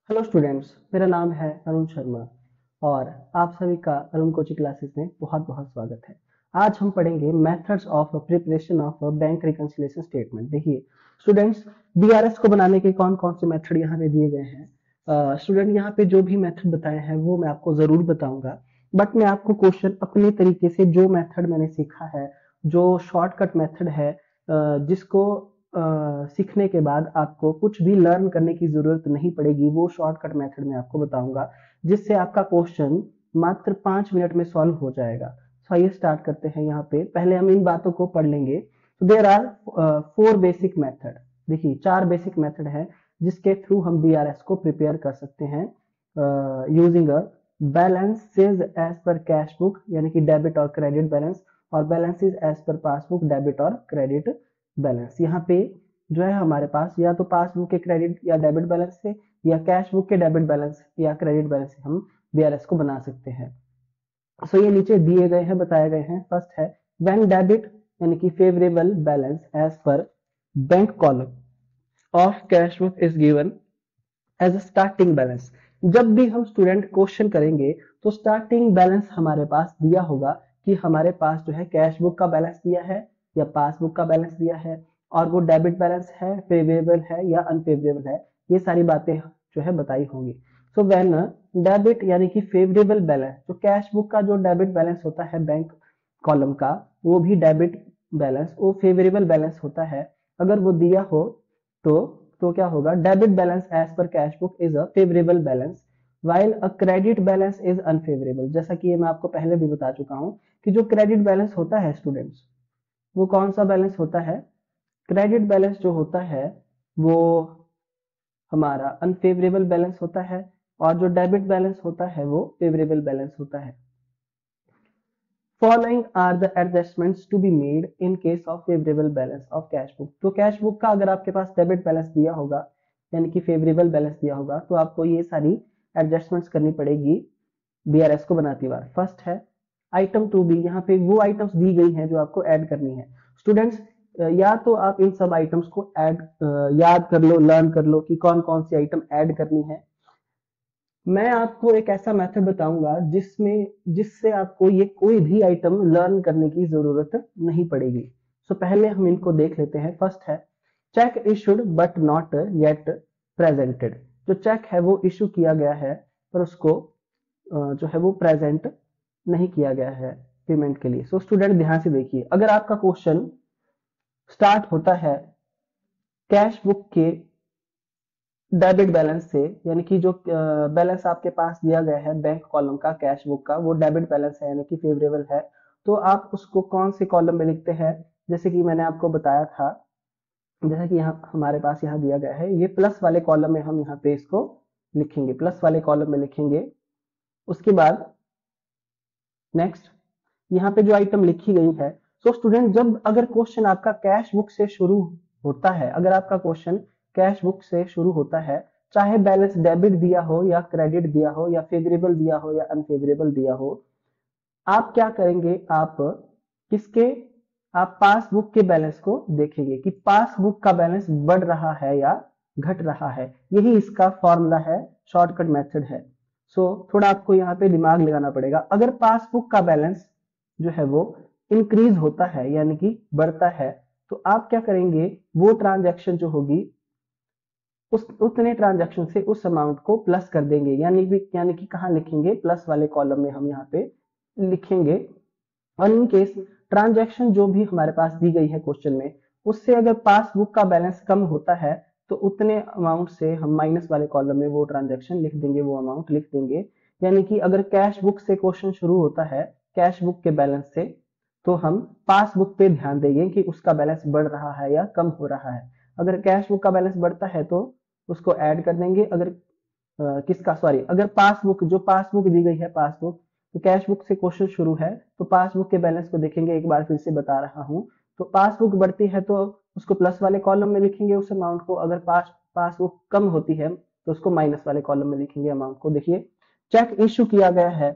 Hello students, मेरा नाम है अरुण शर्मा और आप सभी का अरुण कोचिंग क्लासेस में बहुत बहुत स्वागत है। आज हम पढ़ेंगे methods of preparation of bank reconciliation statement. देखिए स्टूडेंट्स, बीआरएस को बनाने के कौन कौन से मेथड यहाँ पे दिए गए हैं। स्टूडेंट, यहाँ पे जो भी मेथड बताए हैं वो मैं आपको जरूर बताऊंगा, बट मैं आपको क्वेश्चन अपने तरीके से जो मेथड मैंने सीखा है, जो शॉर्टकट मेथड है, जिसको सीखने के बाद आपको कुछ भी लर्न करने की जरूरत नहीं पड़ेगी, वो शॉर्टकट मेथड मैं आपको बताऊंगा, जिससे आपका क्वेश्चन मात्र 5 मिनट में सॉल्व हो जाएगा। तो आइए स्टार्ट करते हैं। यहाँ पे पहले हम इन बातों को पढ़ लेंगे। तो देर आर 4 बेसिक मेथड। देखिए 4 बेसिक मेथड है जिसके थ्रू हम बीआरएस को प्रिपेयर कर सकते हैं using a balances as per cash book, यानी कि डेबिट और क्रेडिट बैलेंस, और balances as per passbook, debit और क्रेडिट बैलेंस। यहाँ पे जो है हमारे पास या तो पासबुक के क्रेडिट या डेबिट बैलेंस से, या कैश बुक के डेबिट बैलेंस या क्रेडिट बैलेंस से हम बीआरएस को बना सकते हैं। सो ये नीचे दिए गए हैं, बताए गए हैं। फर्स्ट है व्हेन डेबिट यानी कि favourable balance as per bank column of cash book is given as a starting balance. जब भी हम स्टूडेंट क्वेश्चन करेंगे तो स्टार्टिंग बैलेंस हमारे पास दिया होगा कि हमारे पास जो है कैश बुक का बैलेंस दिया है या पासबुक का बैलेंस दिया है, और वो डेबिट बैलेंस है, फेवरेबल है या अनफेवरेबल है, ये सारी बातें जो है बताई होंगी। सो व्हेन डेबिट यानी कि फेवरेबल बैलेंस, तो कैश बुक का जो डेबिट बैलेंस होता है बैंक कॉलम का, वो भी डेबिट बैलेंस, वो फेवरेबल बैलेंस होता है। अगर वो दिया हो तो तो क्या होगा, debit balance as per cash book is a favourable balance while a credit balance is unfavourable. जैसा कि ये मैं आपको पहले भी बता चुका हूं कि जो क्रेडिट बैलेंस होता है स्टूडेंट्स, वो कौन सा बैलेंस होता है? क्रेडिट बैलेंस जो होता है वो हमारा अनफेवरेबल बैलेंस होता है, और जो डेबिट बैलेंस होता है वो फेवरेबल बैलेंस होता है। Following are the adjustments to be made in case of favourable balance of cash book. तो कैश बुक का अगर आपके पास डेबिट बैलेंस दिया होगा यानी कि फेवरेबल बैलेंस दिया होगा, तो आपको ये सारी एडजस्टमेंट्स करनी पड़ेगी बीआरएस को बनाती बार। फर्स्ट है आइटम टू बी, यहाँ पे वो आइटम्स दी गई हैं जो आपको ऐड करनी है। स्टूडेंट्स, या तो आप इन सब आइटम्स को ऐड याद कर लो, लर्न कर लो कि कौन कौन सी आइटम ऐड करनी है। मैं आपको एक ऐसा मेथड बताऊंगा जिससे आपको ये कोई भी आइटम लर्न करने की जरूरत नहीं पड़ेगी। सो पहले हम इनको देख लेते हैं। फर्स्ट है check issued but not yet presented. जो चेक है वो इशू किया गया है पर उसको जो है वो प्रेजेंट नहीं किया गया है पेमेंट के लिए। सो स्टूडेंट ध्यान से देखिए, अगर आपका क्वेश्चन स्टार्ट होता है कैश बुक के डेबिट बैलेंस से, यानी कि जो बैलेंस आपके पास दिया गया है बैंक कॉलम का कैश बुक का, वो डेबिट बैलेंस है यानी कि फेवरेबल है, तो आप उसको कौन से कॉलम में लिखते हैं? जैसे कि मैंने आपको बताया था, जैसे कि यहाँ हमारे पास यहाँ दिया गया है, ये प्लस वाले कॉलम में हम यहाँ पे इसको लिखेंगे, प्लस वाले कॉलम में लिखेंगे। उसके बाद नेक्स्ट यहाँ पे जो आइटम लिखी गई है। सो स्टूडेंट, जब अगर क्वेश्चन आपका कैश बुक से शुरू होता है, अगर आपका क्वेश्चन कैश बुक से शुरू होता है, चाहे बैलेंस डेबिट दिया हो या क्रेडिट दिया हो या फेवरेबल दिया हो या अनफेवरेबल दिया हो, आप क्या करेंगे? किसके आप पासबुक के बैलेंस को देखेंगे कि पासबुक का बैलेंस बढ़ रहा है या घट रहा है। यही इसका फॉर्मूला है, शॉर्टकट मेथड है। सो थोड़ा आपको यहाँ पे दिमाग लगाना पड़ेगा। अगर पासबुक का बैलेंस जो है वो इंक्रीज होता है यानी कि बढ़ता है, तो आप क्या करेंगे? वो ट्रांजैक्शन जो होगी उस उतने ट्रांजैक्शन से उस अमाउंट को प्लस कर देंगे, यानी कि कहाँ लिखेंगे? प्लस वाले कॉलम में हम यहाँ पे लिखेंगे। और इन केस ट्रांजैक्शन जो भी हमारे पास दी गई है क्वेश्चन में, उससे अगर पासबुक का बैलेंस कम होता है, तो उतने अमाउंट से हम माइनस वाले कॉलम में वो ट्रांजैक्शन लिख देंगे, वो अमाउंट लिख देंगे। यानी कि अगर कैश बुक से क्वेश्चन शुरू होता है, कैश बुक के बैलेंस से, तो हम पासबुक पे ध्यान देंगे कि उसका बैलेंस बढ़ रहा है या कम हो रहा है। अगर कैश बुक का बैलेंस बढ़ता है तो उसको ऐड कर देंगे। अगर किसका सॉरी अगर पासबुक, जो पासबुक दी गई है पासबुक, तो कैश बुक से क्वेश्चन शुरू है तो पासबुक के बैलेंस को देखेंगे। एक बार फिर से बता रहा हूं, तो पासबुक बढ़ती है तो उसको प्लस वाले कॉलम में लिखेंगे उस अमाउंट को। अगर पासबुक कम होती है तो उसको माइनस वाले कॉलम में लिखेंगे अमाउंट को। देखिए चेक इशू किया गया है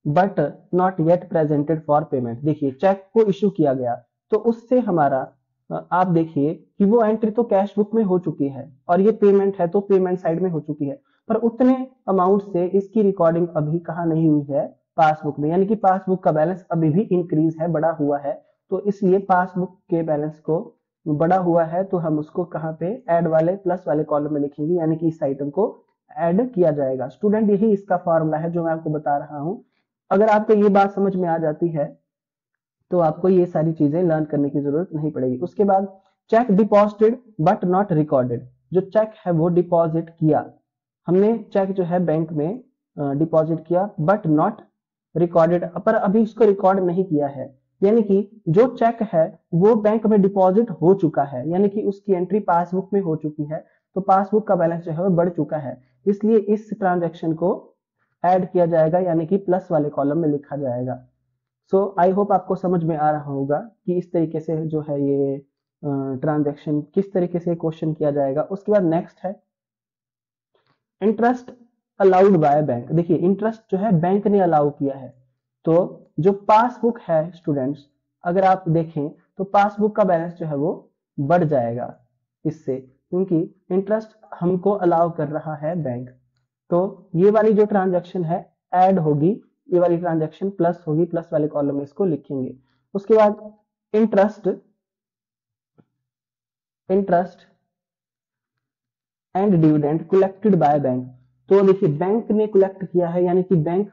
but not yet presented for payment. देखिए चेक को इशू किया गया तो उससे हमारा आप देखिए कि वो एंट्री तो कैश बुक में हो चुकी है और ये पेमेंट है तो पेमेंट साइड में हो चुकी है। पर उतने अमाउंट से इसकी रिकॉर्डिंग अभी कहाँ नहीं हुई है, पासबुक में, यानी कि पासबुक का बैलेंस अभी भी इंक्रीज है, बढ़ा हुआ है। तो इसलिए पासबुक के बैलेंस को बढ़ा हुआ है तो हम उसको कहाँ पे ऐड वाले प्लस वाले कॉलम में लिखेंगे, यानी कि इस आइटम को ऐड किया जाएगा। स्टूडेंट यही इसका फॉर्मूला है जो मैं आपको बता रहा हूं। अगर आपको ये बात समझ में आ जाती है तो आपको ये सारी चीजें लर्न करने की जरूरत नहीं पड़ेगी। उसके बाद check deposited but not recorded, जो चेक है वो डिपॉजिट किया, हमने चेक जो है बैंक में डिपॉजिट किया बट नॉट रिकॉर्डेड, पर अभी उसको रिकॉर्ड नहीं किया है, यानी कि जो चेक है वो बैंक में डिपॉजिट हो चुका है, यानी कि उसकी एंट्री पासबुक में हो चुकी है, तो पासबुक का बैलेंस जो है वो बढ़ चुका है, इसलिए इस ट्रांजेक्शन को ऐड किया जाएगा, यानी कि प्लस वाले कॉलम में लिखा जाएगा। सो आई होप आपको समझ में आ रहा होगा कि इस तरीके से जो है ये ट्रांजैक्शन किस तरीके से क्वेश्चन किया जाएगा। उसके बाद नेक्स्ट है इंटरेस्ट अलाउड बाय बैंक। देखिए इंटरेस्ट जो है बैंक ने अलाउ किया है, तो जो पासबुक है स्टूडेंट्स, अगर आप देखें तो पासबुक का बैलेंस जो है वो बढ़ जाएगा इससे, क्योंकि इंटरेस्ट हमको अलाउ कर रहा है बैंक। तो ये वाली जो ट्रांजैक्शन है ऐड होगी, ये वाली ट्रांजैक्शन प्लस होगी, प्लस वाले कॉलम में इसको लिखेंगे। उसके बाद interest interest and dividend collected by bank. तो देखिए बैंक ने कलेक्ट किया है, यानी कि बैंक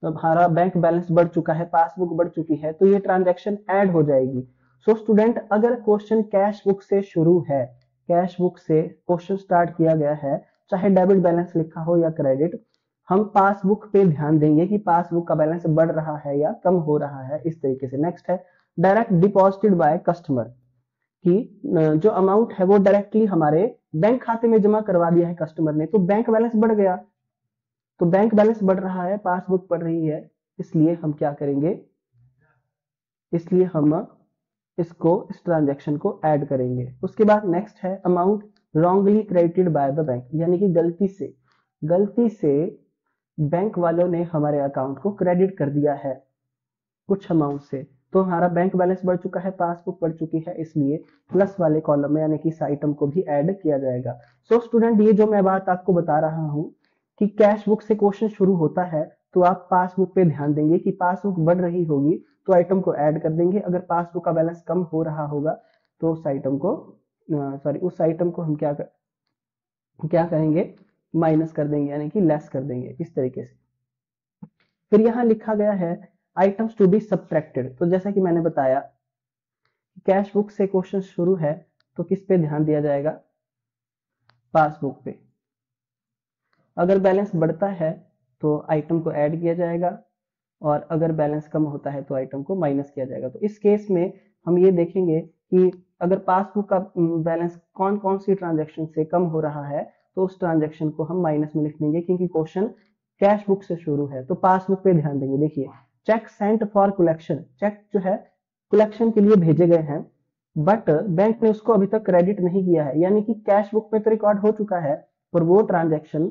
हमारा बैंक बैलेंस बढ़ चुका है, पासबुक बढ़ चुकी है, तो ये ट्रांजैक्शन ऐड हो जाएगी। सो स्टूडेंट अगर क्वेश्चन कैश बुक से शुरू है, कैश बुक से क्वेश्चन स्टार्ट किया गया है, चाहे डेबिट बैलेंस लिखा हो या क्रेडिट, हम पासबुक पे ध्यान देंगे कि पासबुक का बैलेंस बढ़ रहा है या कम हो रहा है, इस तरीके से। नेक्स्ट है डायरेक्ट डिपॉजिटेड बाय कस्टमर, कि जो अमाउंट है वो डायरेक्टली हमारे बैंक खाते में जमा करवा दिया है कस्टमर ने, तो बैंक बैलेंस बढ़ गया, तो बैंक बैलेंस बढ़ रहा है, पासबुक बढ़ रही है, इसलिए हम क्या करेंगे, इसलिए हम इसको इस ट्रांजैक्शन को ऐड करेंगे। उसके बाद नेक्स्ट है amount wrongly credited bye the bank, यानी कि गलती से बैंक वालों ने हमारे अकाउंट को क्रेडिट कर दिया है कुछ अमाउंट से, तो हमारा बैंक बैलेंस बढ़ चुका है, पासबुक बढ़ चुकी है, इसलिए प्लस वाले कॉलम में यानी कि इस आइटम को भी ऐड किया जाएगा। सो स्टूडेंट ये जो मैं बात आपको बता रहा हूं कि कैश बुक से क्वेश्चन शुरू होता है तो आप पासबुक पे ध्यान देंगे कि पासबुक बढ़ रही होगी तो आइटम को ऐड कर देंगे, अगर पासबुक का बैलेंस कम हो रहा होगा तो उस आइटम को हम क्या करेंगे, माइनस कर देंगे, यानी कि लेस कर देंगे, इस तरीके से। फिर यहाँ लिखा गया है आइटम्स टू बी सब्ट्रैक्टेड, तो जैसा कि मैंने बताया कैश बुक से क्वेश्चन शुरू है तो किस पे ध्यान दिया जाएगा, पासबुक पे। अगर बैलेंस बढ़ता है तो आइटम को ऐड किया जाएगा, और अगर बैलेंस कम होता है तो आइटम को माइनस किया जाएगा। तो इस केस में हम ये देखेंगे कि अगर पासबुक का बैलेंस कौन कौन सी ट्रांजैक्शन से कम हो रहा है तो उस ट्रांजैक्शन को हम माइनस में लिख देंगे, क्योंकि क्वेश्चन कैश बुक से शुरू है। तो पासबुक पे ध्यान देंगे। देखिए cheque sent for collection, cheque जो है कलेक्शन के लिए भेजे गए हैं, बट बैंक ने उसको अभी तक क्रेडिट नहीं किया है, यानी कि कैश बुक में तो रिकॉर्ड हो चुका है पर वो ट्रांजैक्शन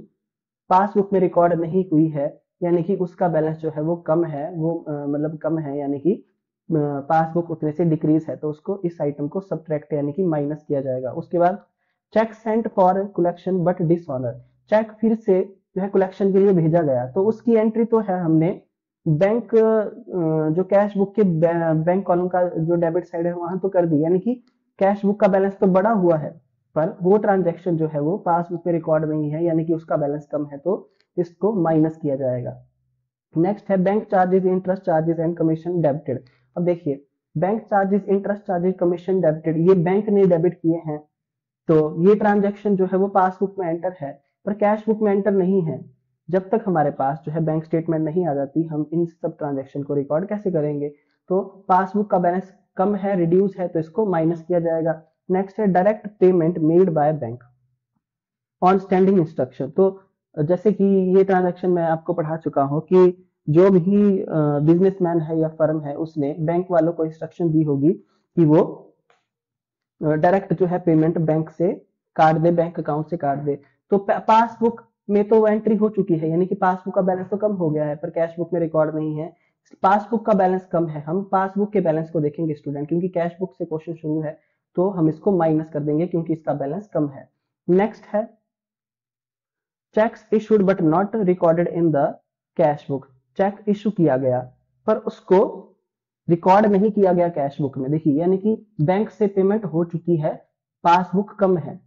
पासबुक में रिकॉर्ड नहीं हुई है, यानी कि उसका बैलेंस जो है वो कम है, वो मतलब कम है, यानी कि पासबुक उतने से डिक्रीज है, तो उसको इस आइटम को सब्ट्रैक्ट यानी कि माइनस किया जाएगा। उसके बाद cheque sent for collection but dishonour, cheque फिर से जो है कलेक्शन के लिए भेजा गया, तो उसकी एंट्री तो है हमने बैंक जो कैश बुक के बैंक कॉलम का जो डेबिट साइड है वहां तो कर दी, यानी कि कैश बुक का बैलेंस तो बढ़ा हुआ है, पर वो ट्रांजैक्शन जो है वो पासबुक में रिकॉर्ड नहीं है, यानी कि उसका बैलेंस कम है, तो इसको माइनस किया जाएगा। नेक्स्ट है bank charges, interest charges and commission debited. अब देखिए bank charges, interest charges, commission debited, ये बैंक ने डेबिट किए हैं, तो ये ट्रांजैक्शन जो है वो पासबुक में एंटर है पर कैश बुक में एंटर नहीं है। जब तक हमारे पास जो है बैंक स्टेटमेंट नहीं आ जाती हम इन सब ट्रांजैक्शन को रिकॉर्ड कैसे करेंगे, तो पासबुक का बैलेंस कम है, रिड्यूस है, तो इसको माइनस किया जाएगा। नेक्स्ट है direct payment made by bank on standing instruction, तो जैसे कि ये ट्रांजैक्शन मैं आपको पढ़ा चुका हूँ कि जो भी बिजनेसमैन है या फर्म है उसने बैंक वालों को इंस्ट्रक्शन दी होगी कि वो डायरेक्ट जो है पेमेंट बैंक से काट दे, बैंक अकाउंट से काट दे, तो पासबुक में तो एंट्री हो चुकी है, यानी कि पासबुक का बैलेंस तो कम हो गया है पर कैश बुक में रिकॉर्ड नहीं है, पासबुक का बैलेंस कम है, हम पासबुक के बैलेंस को देखेंगे स्टूडेंट, क्योंकि कैश बुक से क्वेश्चन शुरू है तो हम इसको माइनस कर देंगे क्योंकि इसका बैलेंस कम है। नेक्स्ट है cheques issued but not recorded in the cash book, cheque issue किया गया पर उसको रिकॉर्ड नहीं किया गया कैश बुक में। देखिए यानी कि बैंक से पेमेंट हो चुकी है, पासबुक कम है,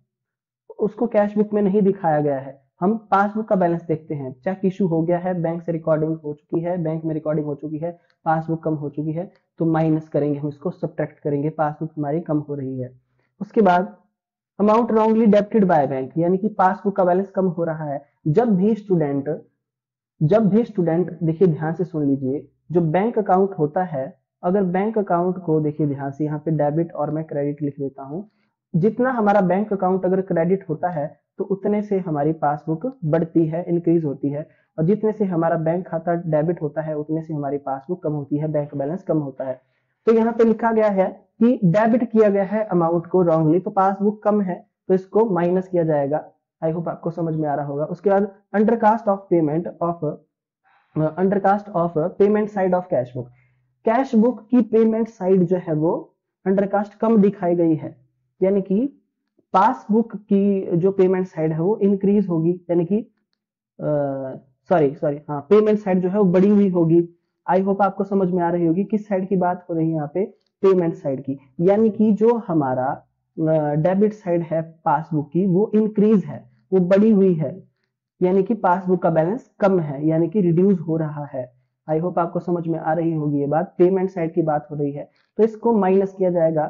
उसको कैश बुक में नहीं दिखाया गया है। हम पासबुक का बैलेंस देखते हैं, चेक इशू हो गया है, बैंक से रिकॉर्डिंग हो चुकी है, बैंक में रिकॉर्डिंग हो चुकी है, पासबुक कम हो चुकी है, तो माइनस करेंगे हम इसको, सब्ट्रैक्ट करेंगे, पासबुक हमारी कम हो रही है। उसके बाद amount wrongly debited by bank, यानी कि पासबुक का बैलेंस कम हो रहा है। जब भी स्टूडेंट देखिए ध्यान से सुन लीजिए, जो बैंक अकाउंट होता है, अगर बैंक अकाउंट को देखिए ध्यान से, यहाँ पे डेबिट और मैं क्रेडिट लिख देता हूँ। जितना हमारा बैंक अकाउंट अगर क्रेडिट होता है तो उतने से हमारी पासबुक बढ़ती है, इंक्रीज होती है, और जितने से हमारा बैंक खाता डेबिट होता है उतने से हमारी पासबुक कम होती है, बैंक बैलेंस कम होता है। तो यहाँ पे लिखा गया है कि डेबिट किया गया है अमाउंट को रॉन्गली, तो पासबुक कम है तो इसको माइनस किया जाएगा। आई होप आपको समझ में आ रहा होगा। उसके बाद undercast of payment side of cash book, cash book की पेमेंट साइड जो है वो अंडरकास्ट कम दिखाई गई है, यानी कि पासबुक की जो पेमेंट साइड है वो इंक्रीज होगी, यानी कि सॉरी सॉरी हाँ, पेमेंट साइड जो है वो बड़ी हुई होगी। आई होप आपको समझ में आ रही होगी किस साइड की बात हो रही है यहाँ पे, पेमेंट साइड की, यानी कि जो हमारा डेबिट साइड है पासबुक की वो इंक्रीज है, वो बड़ी हुई है, यानी कि पासबुक का बैलेंस कम है, यानी कि रिड्यूस हो रहा है। आई होप आपको समझ में आ रही होगी ये बात, पेमेंट साइड की बात हो रही है तो इसको माइनस किया जाएगा,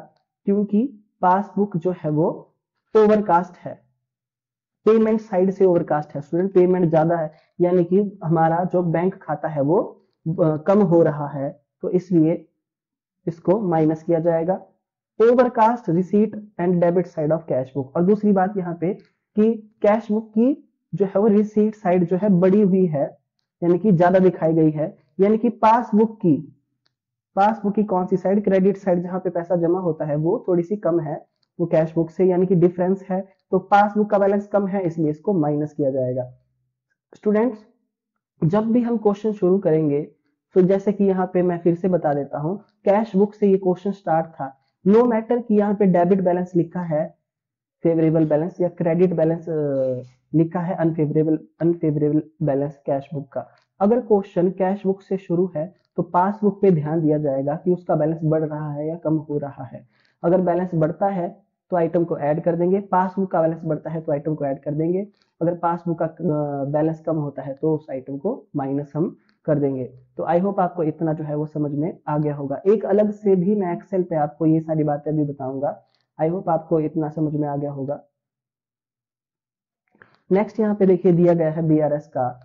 क्योंकि पासबुक जो है वो ओवरकास्ट है, पेमेंट साइड से ओवरकास्ट है स्टूडेंट, पेमेंट ज्यादा है, यानी कि हमारा जो बैंक खाता है वो कम हो रहा है, तो इसलिए इसको माइनस किया जाएगा। Overcast receipt and debit side of cash book, और दूसरी बात यहाँ पे कि कैश बुक की जो है वो रिसीट साइड जो है बड़ी हुई है, यानी कि ज्यादा दिखाई गई है, यानी कि पासबुक की कौन सी साइड, क्रेडिट साइड, जहां पे पैसा जमा होता है वो थोड़ी सी कम है वो कैश बुक से, यानी कि डिफरेंस है, तो पासबुक का बैलेंस कम है इसलिए इसको माइनस किया जाएगा। स्टूडेंट्स जब भी हम क्वेश्चन शुरू करेंगे तो जैसे कि यहाँ पे मैं फिर से बता देता हूँ, कैश बुक से ये क्वेश्चन स्टार्ट था, नो मैटर कि यहाँ पे डेबिट बैलेंस लिखा है फेवरेबल बैलेंस या क्रेडिट बैलेंस लिखा है अनफेवरेबल बैलेंस कैश बुक का, अगर क्वेश्चन कैश बुक से शुरू है तो पासबुक पे ध्यान दिया जाएगा कि उसका बैलेंस बढ़ रहा है या कम हो रहा है। अगर बैलेंस बढ़ता है तो आइटम को ऐड कर देंगे, पासबुक का बैलेंस बढ़ता है तो आइटम को ऐड कर देंगे, अगर पासबुक का बैलेंस कम होता है तो उस आइटम को माइनस हम कर देंगे। तो आई होप आपको इतना जो है वो समझ में आ गया होगा। एक अलग से भी मैं एक्सेल पे आपको ये सारी बातें भी बताऊंगा, आई होप आपको इतना समझ में आ गया होगा। नेक्स्ट यहाँ पे देखिए दिया गया है बीआरएस का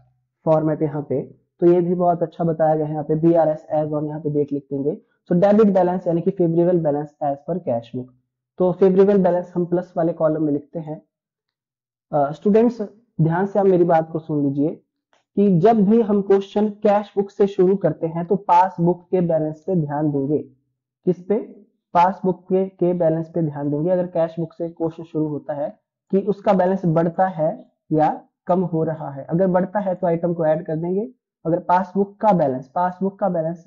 फॉर्मेट यहाँ पे, तो ये भी बहुत अच्छा बताया गया है यहाँ पे, बीआरएस एज ऑन यहाँ पे डेट लिख देंगे। तो डेबिट बैलेंस यानी कि favourable balance as per cash book, तो फेवरेबल बैलेंस हम प्लस वाले कॉलम में लिखते हैं। स्टूडेंट्स ध्यान से आप मेरी बात को सुन लीजिए कि जब भी हम क्वेश्चन कैश बुक से शुरू करते हैं तो पासबुक के बैलेंस पे ध्यान देंगे, किस पे, पासबुक के बैलेंस पे ध्यान देंगे। अगर कैश बुक से क्वेश्चन शुरू होता है कि उसका बैलेंस बढ़ता है या कम हो रहा है, अगर बढ़ता है तो आइटम को ऐड कर देंगे, अगर पासबुक का बैलेंस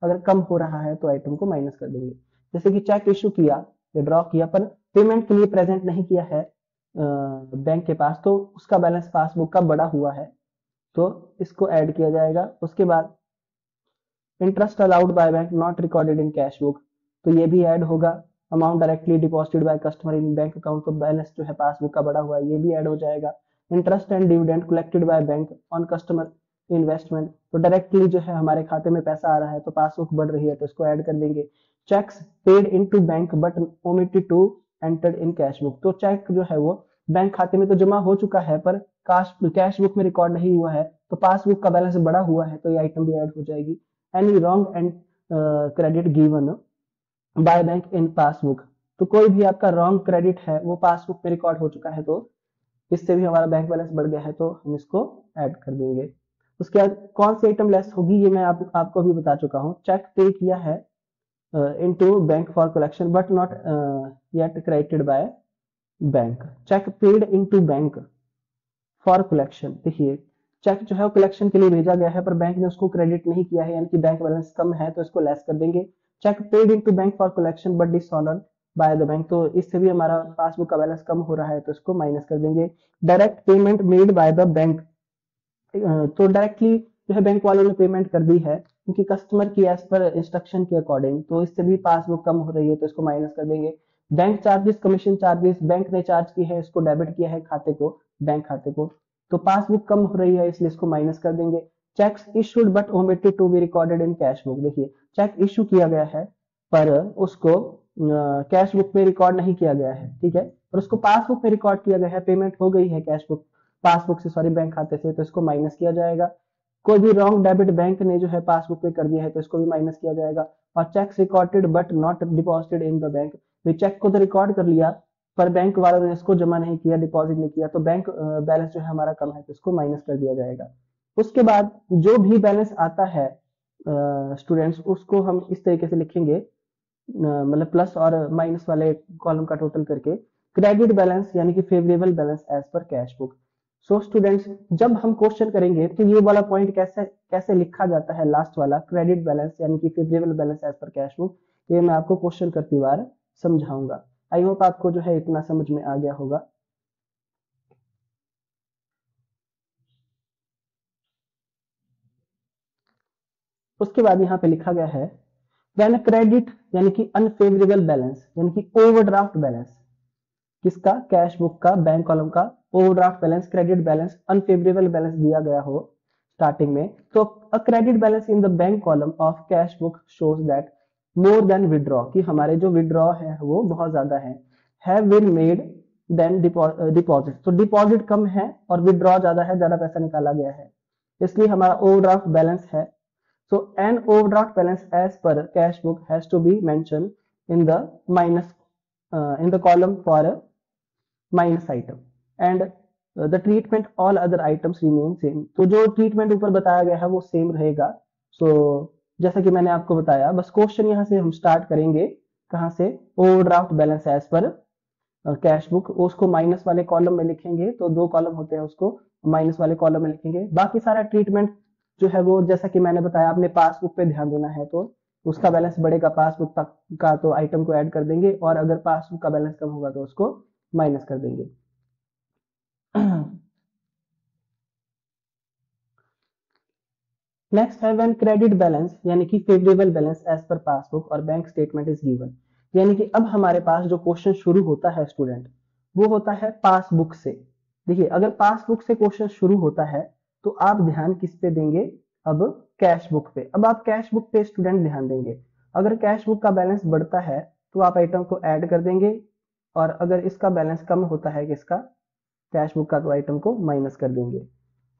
अगर कम हो रहा है तो आइटम को माइनस कर देंगे। जैसे कि चेक इशू किया या ड्रॉ किया पर पेमेंट के लिए प्रेजेंट नहीं किया है बैंक के पास, तो उसका बैलेंस पासबुक का बढ़ा हुआ है तो इसको ऐड किया जाएगा। उसके बाद interest allowed by bank not recorded in cash book, तो ये भी ऐड होगा। Amount directly deposited by customer in bank account, तो बैलेंस जो है पासबुक का बढ़ा हुआ है ये भी ऐड हो जाएगा। Interest and dividend collected by bank on customer investment, तो डायरेक्टली जो है हमारे खाते में पैसा आ रहा है तो पासबुक बढ़ रही है तो इसको ऐड कर देंगे। Cheques paid into bank but omitted to entered in cash book, तो चेक जो है वो बैंक खाते में तो जमा हो चुका है पर कैश बुक में रिकॉर्ड नहीं हुआ है, तो पासबुक का बैलेंस बढ़ा हुआ है तो ये आइटम भी ऐड हो जाएगी। Any wrong and credit given by bank in passbook, तो कोई भी आपका रॉन्ग क्रेडिट है वो पासबुक पे रिकॉर्ड हो चुका है तो इससे भी हमारा बैंक बैलेंस बढ़ गया है तो हम इसको ऐड कर देंगे। उसके बाद कौन सी आइटम लेस होगी ये मैं आपको भी बता चुका हूँ। चेक पे किया है into bank for collection but not yet credited by bank, cheque paid into bank for collection, देखिए चेक जो है वो कलेक्शन के लिए भेजा गया है पर बैंक ने उसको क्रेडिट नहीं किया है, यानी कि बैंक बैलेंस कम है तो इसको लेस कर देंगे। Cheque paid into bank for collection but dishonour by the bank, तो इससे भी हमारा पासबुक का बैलेंस कम हो रहा है तो इसको माइनस कर देंगे। Direct payment made by the bank, तो डायरेक्टली जो है बैंक वालों ने पेमेंट कर दी है क्योंकि कस्टमर की एज पर इंस्ट्रक्शन के अकॉर्डिंग, तो इससे भी पासबुक कम हो रही है तो इसको माइनस कर देंगे। Bank charges, commission charges bank ने चार्ज की है, इसको डेबिट किया है खाते को, बैंक खाते को, तो पासबुक कम हो रही है इसलिए इसको माइनस कर देंगे। Cheques issued but omitted to be recorded in cash book, देखिए चेक इशू किया गया है पर उसको कैश बुक में रिकॉर्ड नहीं किया गया है, ठीक है, और उसको पासबुक में रिकॉर्ड किया गया है, पेमेंट हो गई है कैश बुक पासबुक से, सॉरी बैंक खाते से, तो इसको माइनस किया जाएगा। कोई भी रॉन्ग डेबिट बैंक ने जो है पासबुक पे कर दिया है तो इसको भी माइनस किया जाएगा। और cheques recorded but not deposited in the bank, तो चेक को तो रिकॉर्ड कर लिया पर बैंक वालों ने इसको जमा नहीं किया, डिपॉजिट नहीं किया, तो बैंक बैलेंस जो है हमारा कम है तो इसको माइनस कर दिया जाएगा। उसके बाद जो भी बैलेंस आता है स्टूडेंट्स, उसको हम इस तरीके से लिखेंगे, मतलब प्लस और माइनस वाले कॉलम का टोटल करके, क्रेडिट बैलेंस यानी कि favourable balance as per cash book. So students, जब हम क्वेश्चन करेंगे तो ये वाला पॉइंट कैसे कैसे लिखा जाता है, लास्ट वाला क्रेडिट बैलेंस यानी कि favourable balance as per cash book, ये मैं आपको क्वेश्चन करती बार समझाऊंगा। आई होप आपको जो है इतना समझ में आ गया होगा। उसके बाद यहाँ पे लिखा गया है व्हेन क्रेडिट यानी कि अनफेवरेबल बैलेंस यानी कि ओवरड्राफ्ट बैलेंस, किसका, कैश बुक का, बैंक कॉलम का overdraft balance, credit balance, unfavourable balance दिया गया हो स्टार्टिंग में, तो uh credit balance in the bank column of cash book shows that more than withdraw, कि हमारे जो विड्रॉ है वो बहुत ज्यादा है, have been made than deposit, तो डिपॉजिट कम है और विड्रॉ ज्यादा है, ज्यादा पैसा निकाला गया है, इसलिए हमारा ओवरड्राफ्ट बैलेंस है। So an overdraft balance as per cash book has to be mentioned in the minus in the column for a minus item and the treatment all other items remain same, तो जो treatment ऊपर बताया गया है वो same रहेगा। सो जैसा कि मैंने आपको बताया, बस क्वेश्चन यहाँ से हम स्टार्ट करेंगे, कहाँ से, overdraft balance as per cash book, उसको माइनस वाले कॉलम में लिखेंगे, तो दो कॉलम होते हैं उसको माइनस वाले कॉलम में लिखेंगे। बाकी सारा ट्रीटमेंट जो है वो जैसा कि मैंने बताया, आपने पासबुक पे ध्यान देना है तो उसका बैलेंस बढ़ेगा पासबुक तक का, तो आइटम को ऐड कर देंगे, और अगर पासबुक का बैलेंस कम होगा तो उसको माइनस कर देंगे। नेक्स्ट है व्हेन क्रेडिट बैलेंस यानी कि favourable balance as per passbook और बैंक स्टेटमेंट इज गिवन, यानी कि अब हमारे पास जो क्वेश्चन शुरू होता है स्टूडेंट, वो होता है पासबुक से। देखिए अगर पासबुक से क्वेश्चन शुरू होता है तो आप ध्यान किस पे देंगे, अब कैश बुक पे, अब आप कैश बुक पे स्टूडेंट ध्यान देंगे। अगर कैश बुक का बैलेंस बढ़ता है तो आप आइटम को ऐड कर देंगे, और अगर इसका बैलेंस कम होता है, किसका, कैश बुक का, तो आइटम को माइनस कर देंगे।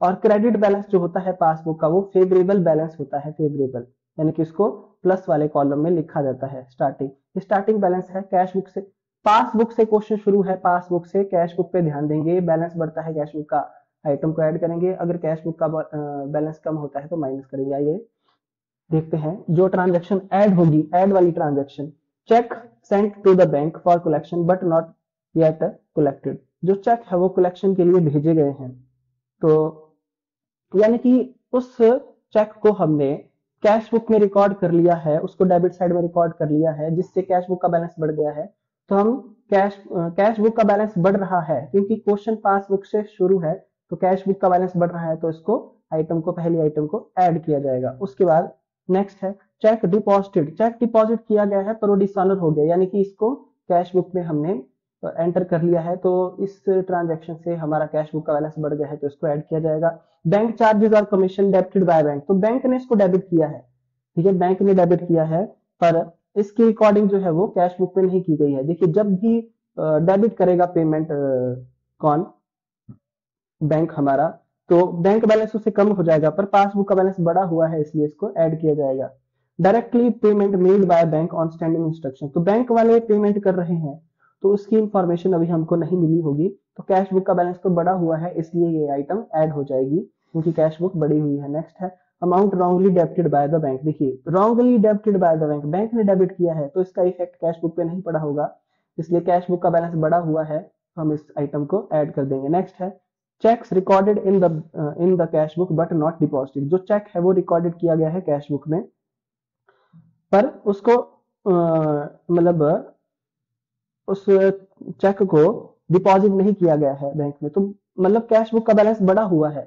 और क्रेडिट बैलेंस जो होता है पासबुक का वो फेवरेबल बैलेंस होता है, फेवरेबल यानी कि इसको प्लस वाले कॉलम में लिखा जाता है। स्टार्टिंग स्टार्टिंग बैलेंस है कैश बुक से, पासबुक से क्वेश्चन शुरू है, पासबुक से कैश बुक पे ध्यान देंगे, बैलेंस बढ़ता है कैश बुक का, आइटम को ऐड करेंगे, अगर कैश बुक का बैलेंस कम होता है तो माइनस करेंगे। आइए देखते हैं जो ट्रांजेक्शन ऐड होगी, ऐड वाली transaction, cheque sent to the bank for collection but not yet collected, जो चेक है वो कलेक्शन के लिए भेजे गए हैं, तो यानी कि उस चेक को हमने कैश बुक में रिकॉर्ड कर लिया है, उसको डेबिट साइड में रिकॉर्ड कर लिया है, जिससे कैश बुक का बैलेंस बढ़ गया है, तो हम कैश बुक का बैलेंस बढ़ रहा है क्योंकि क्वेश्चन पासबुक से शुरू है, तो कैश बुक का बैलेंस बढ़ रहा है तो इसको आइटम को, पहली आइटम को ऐड किया जाएगा। उसके बाद नेक्स्ट है चेक डिपॉजिटेड, चेक डिपॉजिट किया गया है पर वो डिसऑनर हो गया, यानी कि इसको कैश बुक में हमने एंटर कर लिया है, तो इस ट्रांजेक्शन से हमारा कैश बुक का बैलेंस बढ़ गया है तो इसको ऐड किया जाएगा। बैंक चार्जेस और कमीशन डेबिटेड बाय बैंक, तो बैंक ने इसको डेबिट किया है, ठीक है, बैंक ने डेबिट किया है पर इसकी रिकॉर्डिंग जो है वो कैश बुक पे नहीं की गई है। देखिए जब भी डेबिट करेगा पेमेंट कौन, बैंक हमारा, तो बैंक बैलेंस उससे कम हो जाएगा, पर पासबुक का बैलेंस बड़ा हुआ है इसलिए इसको ऐड किया जाएगा। Directly payment made by bank on standing instruction, तो बैंक वाले पेमेंट कर रहे हैं तो उसकी इंफॉर्मेशन अभी हमको नहीं मिली होगी, तो कैश बुक का बैलेंस तो बड़ा हुआ है इसलिए ये आइटम ऐड हो जाएगी क्योंकि कैश बुक बड़ी हुई है। नेक्स्ट है amount wrongly debited by the bank, देखिए wrongly debited by the bank, bank ने डेबिट किया है तो इसका इफेक्ट कैश बुक पे नहीं पड़ा होगा, इसलिए कैश बुक का बैलेंस बड़ा हुआ है तो हम इस आइटम को ऐड कर देंगे। नेक्स्ट है cheques recorded in the cash book but not deposited, जो चेक है वो रिकॉर्डेड किया गया है कैश बुक में पर उसको मतलब उस चेक को डिपॉजिट नहीं किया गया है बैंक में, तो मतलब कैश बुक का बैलेंस बढ़ा हुआ है,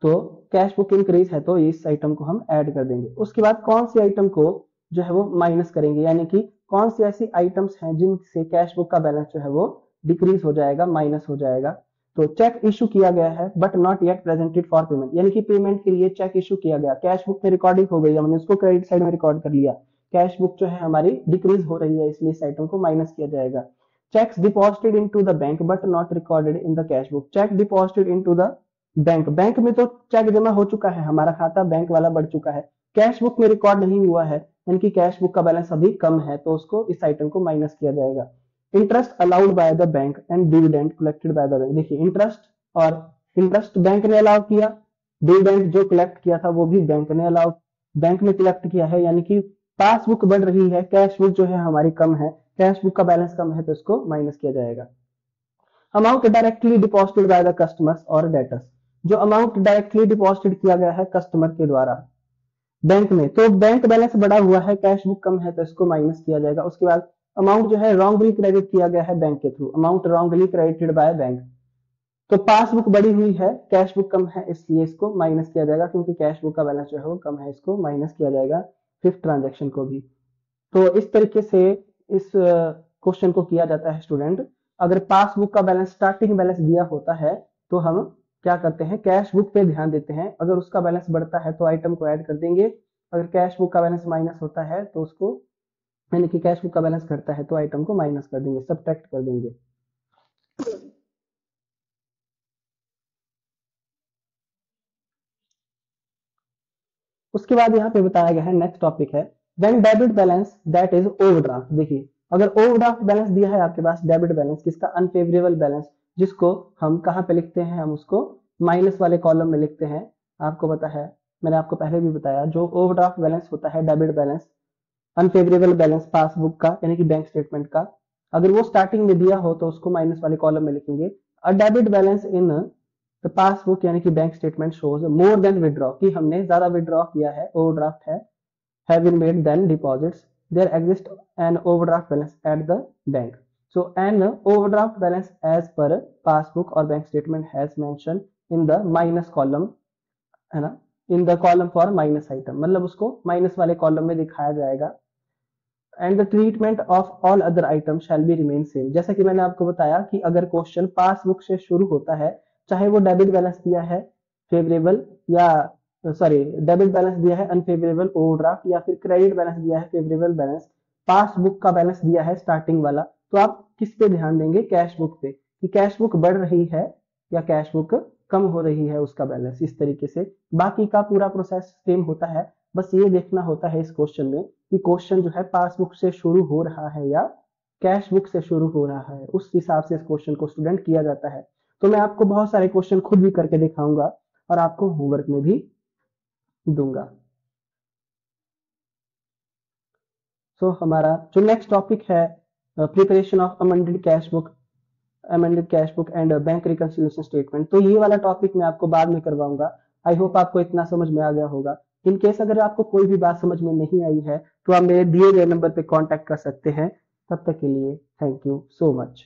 तो कैश बुक इंक्रीज है तो इस आइटम को हम ऐड कर देंगे। उसके बाद कौन सी आइटम को जो है वो माइनस करेंगे, यानी कि कौन सी ऐसी आइटम्स हैं जिनसे कैश बुक का बैलेंस जो है वो डिक्रीज हो जाएगा, माइनस हो जाएगा। तो चेक इशू किया गया है but not yet presented for payment, यानी कि पेमेंट के लिए चेक इशू किया गया, कैश बुक में रिकॉर्डिंग हो गई, हमने उसको क्रेडिट साइड में रिकॉर्ड कर लिया, कैश बुक जो है हमारी डिक्रीज हो रही है, इसलिए इस आइटम को माइनस किया जाएगा। Checks deposited into the bank but not recorded in the cash book, check deposited into the bank, bank में तो चेक जमा हो चुका है, हमारा खाता बैंक वाला बढ़ चुका है, कैश बुक में रिकॉर्ड नहीं हुआ है, यानी कि कैश बुक का बैलेंस अभी कम है, तो उसको इस आइटम को माइनस किया जाएगा। Interest allowed by the bank and dividend collected by the bank, देखिए इंटरेस्ट और इंटरेस्ट बैंक ने अलाउ किया, डिविडेंड जो कलेक्ट किया था वो भी बैंक ने अलाउ, बैंक में कलेक्ट किया है, यानी कि पासबुक बढ़ रही है, कैश बुक जो है हमारी कम है, कैश बुक का बैलेंस कम है, तो इसको माइनस किया जाएगा। Amount directly deposited by the customers और डेटर्स, जो अमाउंट डायरेक्टली डिपॉजिटेड किया गया है कस्टमर के द्वारा बैंक में, तो बैंक बैलेंस बढ़ा हुआ है, कैश बुक कम है, तो इसको माइनस किया जाएगा। उसके बाद अमाउंट जो है रॉन्गली क्रेडिट किया गया है बैंक के through, amount wrongly credited by bank, तो पासबुक बढ़ी हुई है, कैश बुक कम है, इसलिए इसको माइनस किया जाएगा, क्योंकि कैश बुक का बैलेंस जो है वो कम है, इसको माइनस किया जाएगा। फिफ्थ ट्रांजेक्शन को भी, तो इस तरीके से इस क्वेश्चन को किया जाता है स्टूडेंट। अगर पासबुक का बैलेंस स्टार्टिंग बैलेंस दिया होता है तो हम क्या करते हैं, कैश बुक पे ध्यान देते हैं, अगर उसका बैलेंस बढ़ता है तो आइटम को ऐड कर देंगे, अगर कैश बुक का बैलेंस माइनस होता है तो उसको, यानी कि कैश बुक का बैलेंस घटता है तो आइटम को माइनस कर देंगे, सब्ट्रैक्ट कर देंगे। उसके बाद यहाँ पे बताया गया है, नेक्स्ट टॉपिक है when debit balance that is overdraft. देखिए अगर ओवरड्राफ्ट बैलेंस दिया है आपके पास, डेबिट बैलेंस किसका, अनफेवरेबल बैलेंस, जिसको हम कहाँ पे लिखते हैं, हम उसको माइनस वाले कॉलम में लिखते हैं। आपको पता है, मैंने आपको पहले भी बताया, जो ओवरड्राफ्ट बैलेंस होता है, debit balance, unfavourable balance passbook का यानी कि बैंक स्टेटमेंट का, अगर वो स्टार्टिंग में दिया हो तो उसको माइनस वाले कॉलम में लिखेंगे। A debit balance in the passbook यानी कि बैंक स्टेटमेंट शोज मोर देन विड्रॉ, कि हमने ज्यादा विड्रॉ किया है, ओवरड्राफ्ट है, have been made than deposits, there exists an overdraft balance at the bank. So an overdraft balance as per passbook or bank statement has mentioned in the minus column, है ना, in the column for minus item, मतलब उसको minus वाले column में दिखाया जाएगा। And the treatment of all other item shall be remain same, जैसा कि मैंने आपको बताया कि अगर क्वेश्चन पासबुक से शुरू होता है, चाहे वो डेबिट बैलेंस दिया है फेवरेबल या सॉरी डेबिट बैलेंस दिया है अनफेवरेबल ओवरड्राफ्ट, या फिर क्रेडिट बैलेंस दिया है फेवरेबल बैलेंस, पासबुक का बैलेंस दिया है स्टार्टिंग वाला, तो आप किस पे ध्यान देंगे, कैश बुक पे, कि कैश बुक बढ़ रही है या कैश बुक कम हो रही है उसका बैलेंस, इस तरीके से बाकी का पूरा प्रोसेस सेम होता है। बस ये देखना होता है इस क्वेश्चन में कि क्वेश्चन जो है पासबुक से शुरू हो रहा है या कैश बुक से शुरू हो रहा है, उस हिसाब से इस क्वेश्चन को स्टूडेंट किया जाता है। तो मैं आपको बहुत सारे क्वेश्चन खुद भी करके दिखाऊंगा और आपको होमवर्क में भी दूंगा। सो हमारा जो नेक्स्ट टॉपिक है, preparation of amended cash book and bank reconciliation statement, तो ये वाला टॉपिक मैं आपको बाद में करवाऊंगा। आई होप आपको इतना समझ में आ गया होगा। इन केस अगर आपको कोई भी बात समझ में नहीं आई है तो आप मेरे दिए गए नंबर पे कांटेक्ट कर सकते हैं। तब तक के लिए थैंक यू सो मच।